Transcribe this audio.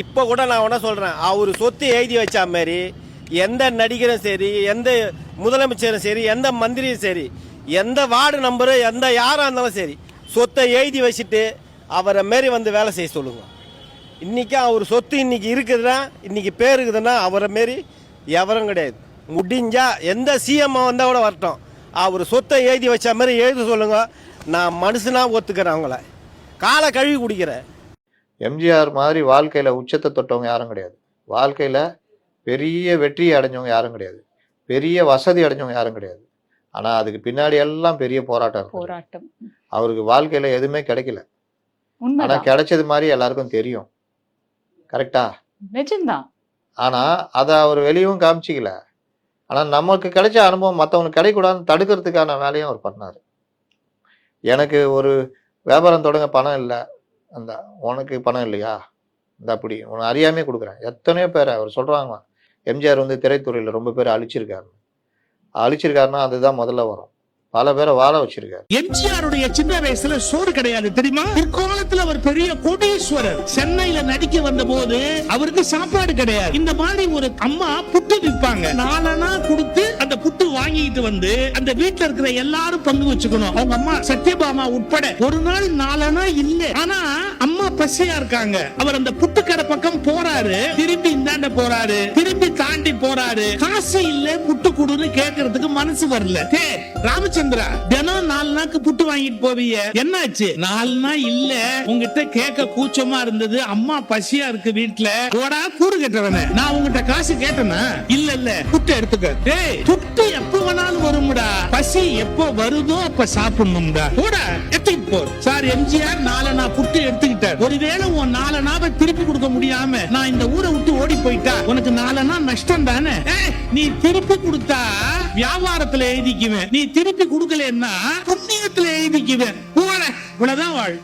இப்போ கூட நான் ஒன்றா சொல்கிறேன், அவர் சொத்து எழுதி வச்சா மாதிரி எந்த நடிகரும் சரி, எந்த முதலமைச்சரும் சரி, எந்த மந்திரியும் சரி, எந்த வார்டு நம்பரு, எந்த யாராக இருந்தாலும் சரி, சொத்தை எழுதி வச்சுட்டு அவரை மாரி வந்து வேலை செய்ய சொல்லுங்க. இன்றைக்கி அவர் சொத்து இன்றைக்கி இருக்குதுன்னா, இன்றைக்கி பேர் இருக்குதுன்னா அவரை மாரி எவரும் கிடையாது. முடிஞ்சா எந்த சிஎம் வந்தால் கூட வரட்டும், அவர் சொத்தை எழுதி வச்ச மாதிரி எழுத சொல்லுங்க. நான் மனுஷனாக ஒத்துக்கிறேன், அவங்கள காலை கழுவி குடிக்கிறேன். எம்ஜிஆர் மாதிரி வாழ்க்கையில் உச்சத்தை தொட்டவங்க யாரும் கிடையாது. வாழ்க்கையில் பெரிய வெற்றியை அடைஞ்சவங்க யாரும் கிடையாது. பெரிய வசதி அடைஞ்சவங்க யாரும் கிடையாது. ஆனால் அதுக்கு பின்னாடி எல்லாம் பெரிய போராட்டம். அவருக்கு வாழ்க்கையில் எதுவுமே கிடைக்கல. ஆனால் கிடைச்சது மாதிரி எல்லாருக்கும் தெரியும். கரெக்டா? நிஜம்தான். ஆனால் அதை அவர் வெளியும் காமிச்சிக்கல. ஆனால் நமக்கு கிடைச்ச அனுபவம் மற்றவங்களுக்கு கிடைக்கூடாதுன்னு தடுக்கிறதுக்கான வேலையும் அவர் பண்ணார். எனக்கு ஒரு வியாபாரம் தொடங்க பணம் இல்லை, அந்த உனக்கு பணம் இல்லையா, இந்த அப்படி உனக்கு அறியாமே கொடுக்குறேன். எத்தனையோ பேரை அவர் சொல்கிறாங்க, எம்ஜிஆர் வந்து திரைத்துறையில் ரொம்ப பேர் அழிச்சிருக்காருன்னா அதுதான் முதல்ல வரும். பல பேரை வாழ வச்சிருக்காரு. எம்ஜிஆருடைய சின்ன வயசுல சோறு கிடையாது தெரியுமா? பிற்காலத்துல அவர் பெரிய கோடீஸ்வரர். சென்னையில நடிக்க வந்த போது அவருக்கு சாப்பாடு கிடையாது. இந்த மாதிரி ஒரு அம்மா புட்டு விற்பாங்க. 4 அணா கொடுத்து அந்த புட்டு வாங்கிட்டு வந்து அந்த வீட்டுல இருக்கிற எல்லாரும் பங்கு வச்சுக்கணும். அவங்க அம்மா சத்யபாமா உட்பட. ஒரு நாள் 4 அணா இல்ல, ஆனா அம்மா பசியா இருக்காங்க. அவர் அந்த புட்டுக்கடை பக்கம் போறாரு, திரும்பி இந்தாண்ட போறாரு, திரும்பி தாண்டி போறாரு. காசு இல்ல, புட்டு குடுன்னு கேட்கறதுக்கு மனசு வரல. ராமச்சந்திரா, தினம் 4 நாக்கு புட்டு வாங்கிட்டு போவீங்க, என்னாச்சு? 4 நாள் இல்ல, உங்ககிட்ட கேட்க கூச்சமா இருந்தது, அம்மா பசியா இருக்கு வீட்டுல. ஓடா கூறு கேட்டவன, நான் உங்ககிட்ட காசு கேட்டனா? இல்ல புட்டு எடுத்துக்க. புட்டு எப்ப வேணாலும் வரும்டா, பசி எப்போ வருதோ அப்ப சாப்பிடணும்டா. ஓடா எடுத்துக்கிட்டு போ. சார், எம்ஜிஆர் 4 அணா புட்டு எடுத்துக்கிட்டார். ஒருவேளை உன் 4 அணாவை திருப்பி கொடுக்க முடியாம நான் இந்த ஊரை விட்டு ஓடி போயிட்டா உனக்கு 4 அணா நஷ்டம் தானே? நீ திருப்பி கொடுத்தா வியாபாரத்துல எழுதிக்குவேன், நீ திருப்பி கொடுக்கலன்னா புண்ணியத்துல எழுதிக்குவேன். இவ்வளவுதான் வாழ்.